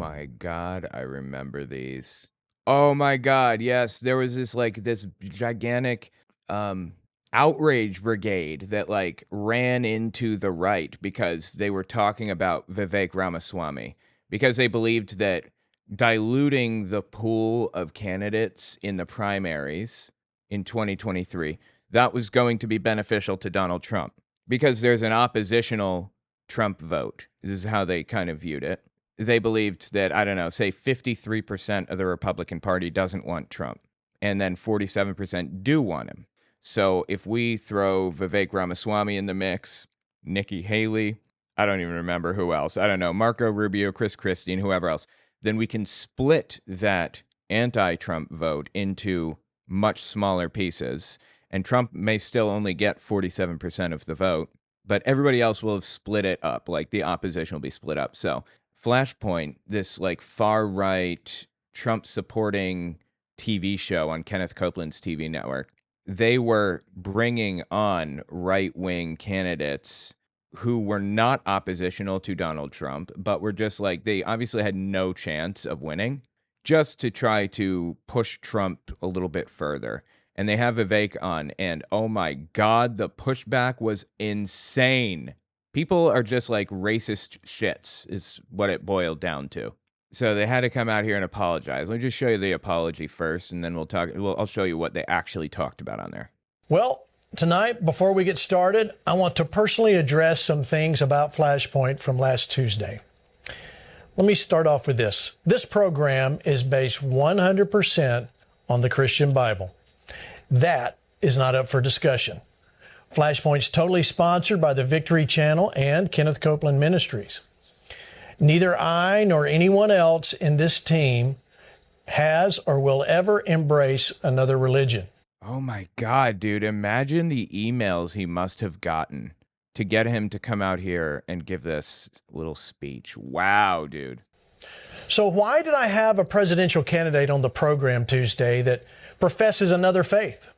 my God, I remember these. Oh my God, yes, there was this gigantic um outrage brigade that ran into the right because they were talking about Vivek Ramaswamy because they believed that diluting the pool of candidates in the primaries in 2023, that was going to be beneficial to Donald Trump because there's an oppositional Trump vote. This is how they kind of viewed it. They believed that, I don't know, say 53% of the Republican Party doesn't want Trump, and then 47% do want him. So if we throw Vivek Ramaswamy in the mix, Nikki Haley, I don't even remember who else, I don't know, Marco Rubio, Chris Christie, and whoever else, then we can split that anti-Trump vote into much smaller pieces, and Trump may still only get 47% of the vote, but everybody else will have split it up, like the opposition will be split up. So Flashpoint, this far-right Trump-supporting TV show on Kenneth Copeland's TV network, they were bringing on right-wing candidates who were not oppositional to Donald Trump, but were just they obviously had no chance of winning, just to try to push Trump a little bit further. And they have Vivek on, and oh my God, the pushback was insane. People are just racist shits, is what it boiled down to. So they had to come out here and apologize. Let me just show you the apology first, and then I'll show you what they actually talked about on there. Well, tonight, before we get started, I want to personally address some things about Flashpoint from last Tuesday. Let me start off with this. This program is based 100% on the Christian Bible. That is not up for discussion. Flashpoint's totally sponsored by the Victory Channel and Kenneth Copeland Ministries. Neither I nor anyone else in this team has or will ever embrace another religion. Oh my God, dude. Imagine the emails he must have gotten to get him to come out here and give this little speech. Wow, dude. So why did I have a presidential candidate on the program Tuesday that professes another faith?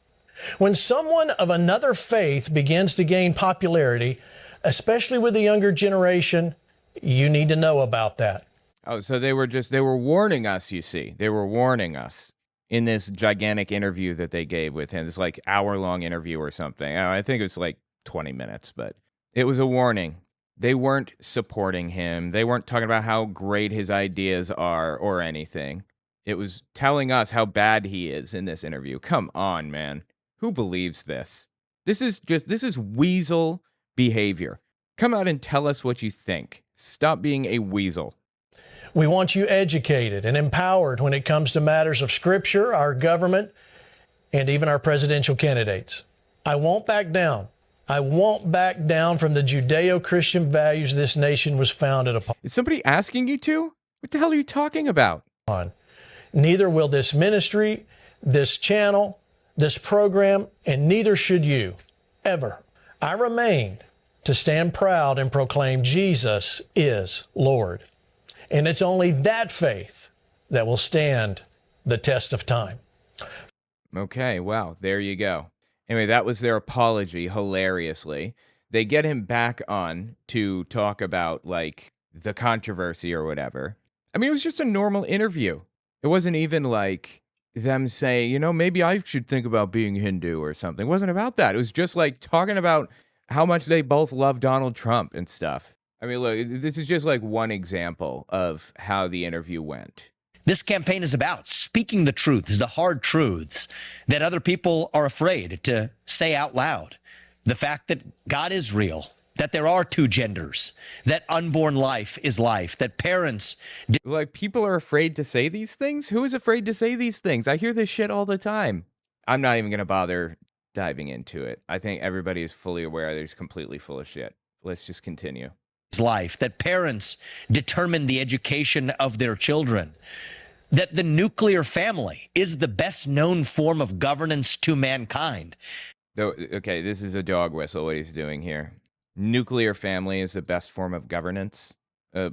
When someone of another faith begins to gain popularity, especially with the younger generation, you need to know about that. Oh, so they were warning us, you see. They were warning us in this gigantic interview that they gave with him, this hour-long interview or something. I think it was 20 minutes, but it was a warning. They weren't supporting him. They weren't talking about how great his ideas are or anything. It was telling us how bad he is in this interview. Come on, man. Who believes this? This is weasel behavior. Come out and tell us what you think. Stop being a weasel. We want you educated and empowered when it comes to matters of Scripture, our government, and even our presidential candidates. I won't back down. I won't back down from the Judeo-Christian values this nation was founded upon. Is somebody asking you to? What the hell are you talking about? Neither will this ministry, this channel, this program, and neither should you, ever. I remain to stand proud and proclaim Jesus is Lord. And it's only that faith that will stand the test of time. Okay, wow, there you go. Anyway, that was their apology, hilariously. They get him back on to talk about, the controversy or whatever. I mean, it was just a normal interview. It wasn't even them saying, maybe I should think about being Hindu or something. It wasn't about that. It was just talking about how much they both love Donald Trump and stuff. I mean, look, this is just one example of how the interview went. This campaign is about speaking the truths, the hard truths that other people are afraid to say out loud. The fact that God is real, that there are two genders, that unborn life is life, that parents... People are afraid to say these things? Who is afraid to say these things? I hear this shit all the time. I'm not even going to bother diving into it. I think everybody is fully aware they're just completely full of shit. Let's just continue. Life, that parents determine the education of their children, that the nuclear family is the best known form of governance to mankind. Okay, this is a dog whistle, what he's doing here. Nuclear family is the best form of governance.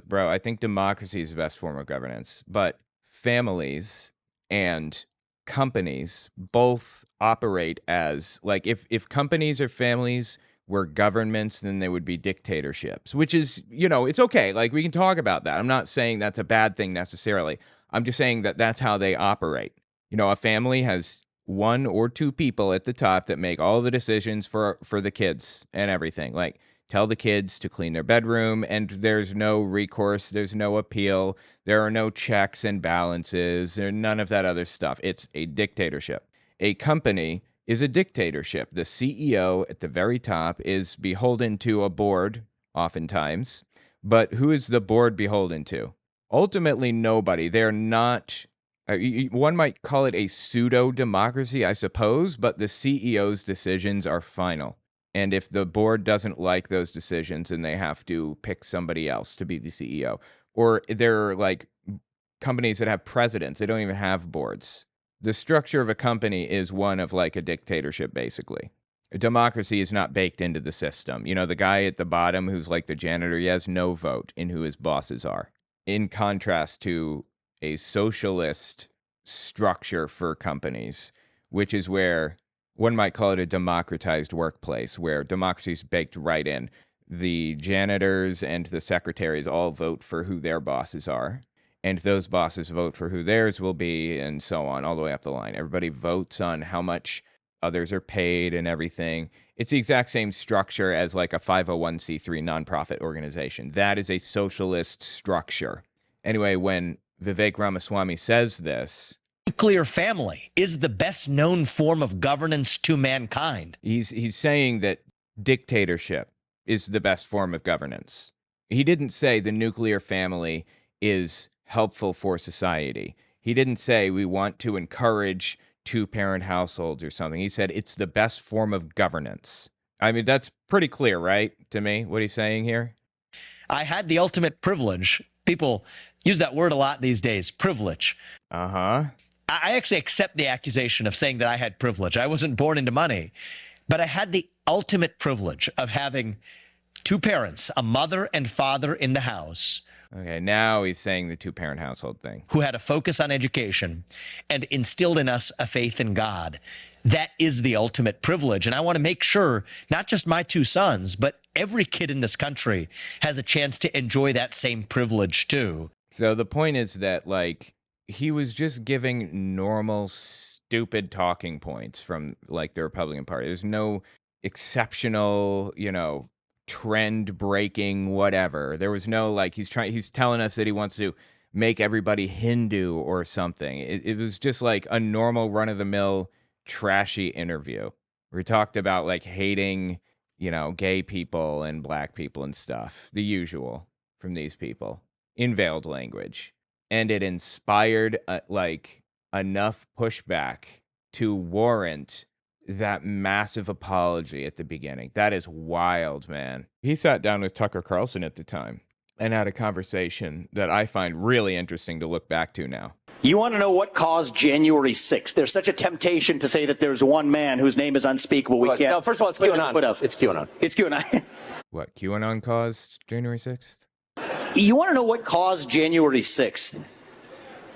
Bro, I think democracy is the best form of governance, but families and companies both operate as, if companies or families were governments, then they would be dictatorships, which is, it's okay. Like, we can talk about that. I'm not saying that's a bad thing necessarily. I'm just saying that that's how they operate. A family has one or two people at the top that make all the decisions for the kids and everything. Like, tell the kids to clean their bedroom, and there's no recourse, there's no appeal, there are no checks and balances, or none of that other stuff. It's a dictatorship. A company is a dictatorship. The CEO at the very top is beholden to a board, oftentimes. But who is the board beholden to? Ultimately, nobody. They're not... one might call it a pseudo-democracy, I suppose, but the CEO's decisions are final. And if the board doesn't like those decisions, then they have to pick somebody else to be the CEO. Or there are like companies that have presidents. They don't even have boards. The structure of a company is one of like a dictatorship, basically. A democracy is not baked into the system. The guy at the bottom who's like the janitor, he has no vote in who his bosses are. In contrast to a socialist structure for companies, which is where one might call it a democratized workplace, where democracy is baked right in. The janitors and the secretaries all vote for who their bosses are, and those bosses vote for who theirs will be, and so on, all the way up the line. Everybody votes on how much others are paid and everything. It's the exact same structure as like a 501c3 nonprofit organization. That is a socialist structure. Anyway, when Vivek Ramaswamy says this, nuclear family is the best known form of governance to mankind. He's saying that dictatorship is the best form of governance. He didn't say the nuclear family is helpful for society. He didn't say we want to encourage two-parent households or something. He said it's the best form of governance. I mean, that's pretty clear, right, to me, what he's saying here? I had the ultimate privilege. People use that word a lot these days, privilege. Uh-huh. I actually accept the accusation of saying that I had privilege. I wasn't born into money, but I had the ultimate privilege of having two parents, a mother and father in the house. Okay, now he's saying the two-parent household thing. Who had a focus on education and instilled in us a faith in God. That is the ultimate privilege. And I want to make sure not just my two sons, but every kid in this country has a chance to enjoy that same privilege too. So the point is that, like, he was just giving normal, stupid talking points from, like, the Republican Party. There's no exceptional, trend breaking, whatever. There was no, like, he's telling us that he wants to make everybody Hindu or something. It was just like a normal run-of-the-mill trashy interview where he talked about like hating, gay people and black people and stuff, the usual from these people in veiled language. And it inspired like enough pushback to warrant that massive apology at the beginning. That is wild, man. He sat down with Tucker Carlson at the time and had a conversation that I find really interesting to look back to now. You want to know what caused January 6th? There's such a temptation to say that there's one man whose name is unspeakable. We can't. No, first of all, it's QAnon. It's QAnon. It's QAnon. What, QAnon caused January 6th? You want to know what caused January 6th?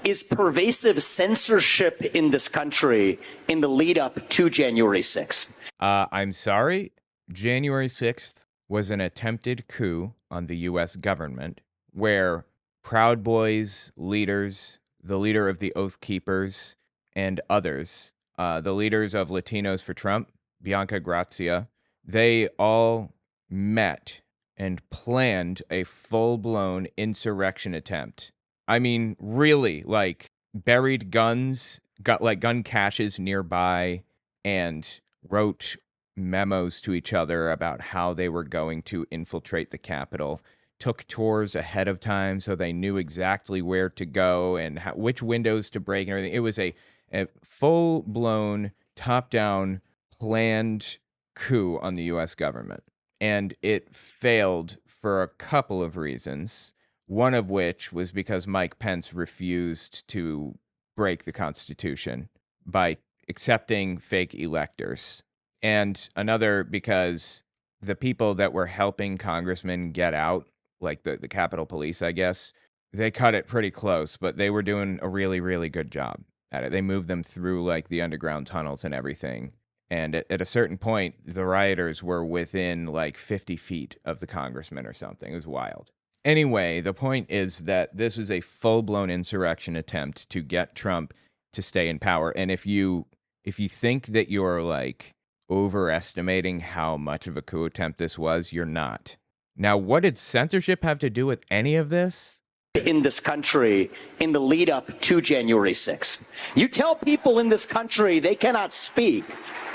Is pervasive censorship in this country in the lead up to January 6th. I'm sorry. January 6th was an attempted coup on the U.S. government where Proud Boys leaders, the leader of the Oath Keepers, and others, the leaders of Latinos for Trump, Bianca Grazia, they all met and planned a full-blown insurrection attempt. I mean, really, like, buried guns, got like gun caches nearby, and wrote memos to each other about how they were going to infiltrate the Capitol. Took tours ahead of time so they knew exactly where to go and which windows to break and everything. It was a full-blown, top-down, planned coup on the U.S. government. And it failed for a couple of reasons. One of which was because Mike Pence refused to break the Constitution by accepting fake electors. And another because the people that were helping congressmen get out, like the Capitol Police, I guess, they cut it pretty close, but they were doing a really, really good job at it. They moved them through like the underground tunnels and everything. And at a certain point, the rioters were within like 50 feet of the congressman or something. It was wild. Anyway, the point is that this was a full-blown insurrection attempt to get Trump to stay in power. And if you think that you're like overestimating how much of a coup attempt this was, you're not. Now, what did censorship have to do with any of this? In this country in the lead up to January 6th. You tell people in this country they cannot speak.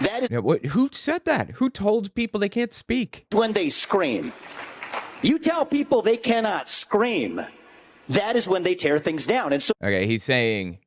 That is Now, who said that? Who told people they can't speak? when they scream. You tell people they cannot scream. That is when they tear things down. And so Okay, he's saying,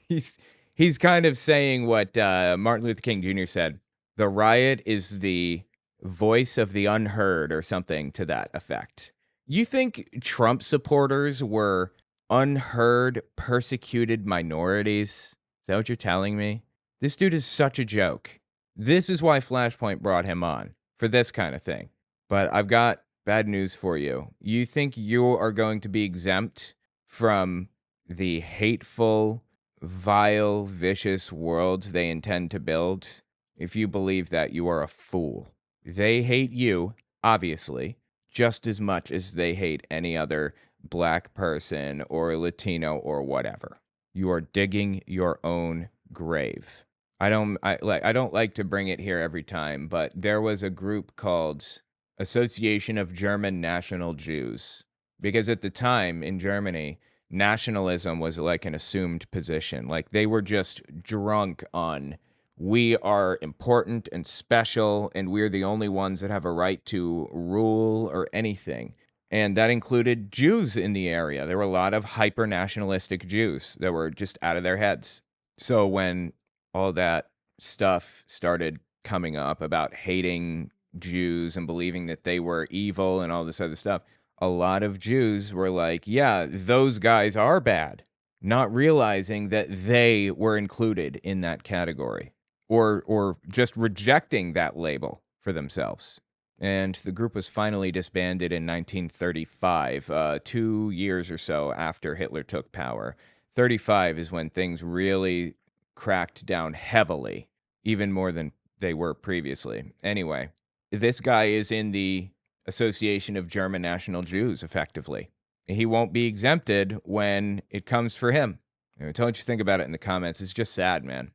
he's kind of saying what Martin Luther King Jr. said. The riot is the voice of the unheard or something to that effect. You think Trump supporters were unheard, persecuted minorities? Is that what you're telling me? This dude is such a joke. This is why Flashpoint brought him on, for this kind of thing. But I've got bad news for you. You think you are going to be exempt from the hateful, vile, vicious world they intend to build? If you believe that, you are a fool. They hate you, obviously, just as much as they hate any other black person or Latino or whatever. You are digging your own grave. I don't like to bring it here every time, but there was a group called Association of German National Jews, because at the time in Germany, nationalism was like an assumed position. Like they were just drunk on, we are important and special, and we're the only ones that have a right to rule or anything. And that included Jews in the area. There were a lot of hyper-nationalistic Jews that were just out of their heads. So when all that stuff started coming up about hating Jews and believing that they were evil and all this other stuff, a lot of Jews were like, yeah, those guys are bad, not realizing that they were included in that category. Or just rejecting that label for themselves. And the group was finally disbanded in 1935, 2 years or so after Hitler took power. 35 is when things really cracked down heavily, even more than they were previously. Anyway, this guy is in the Association of German National Jews, effectively. He won't be exempted when it comes for him. Tell me what you think about it in the comments. It's just sad, man.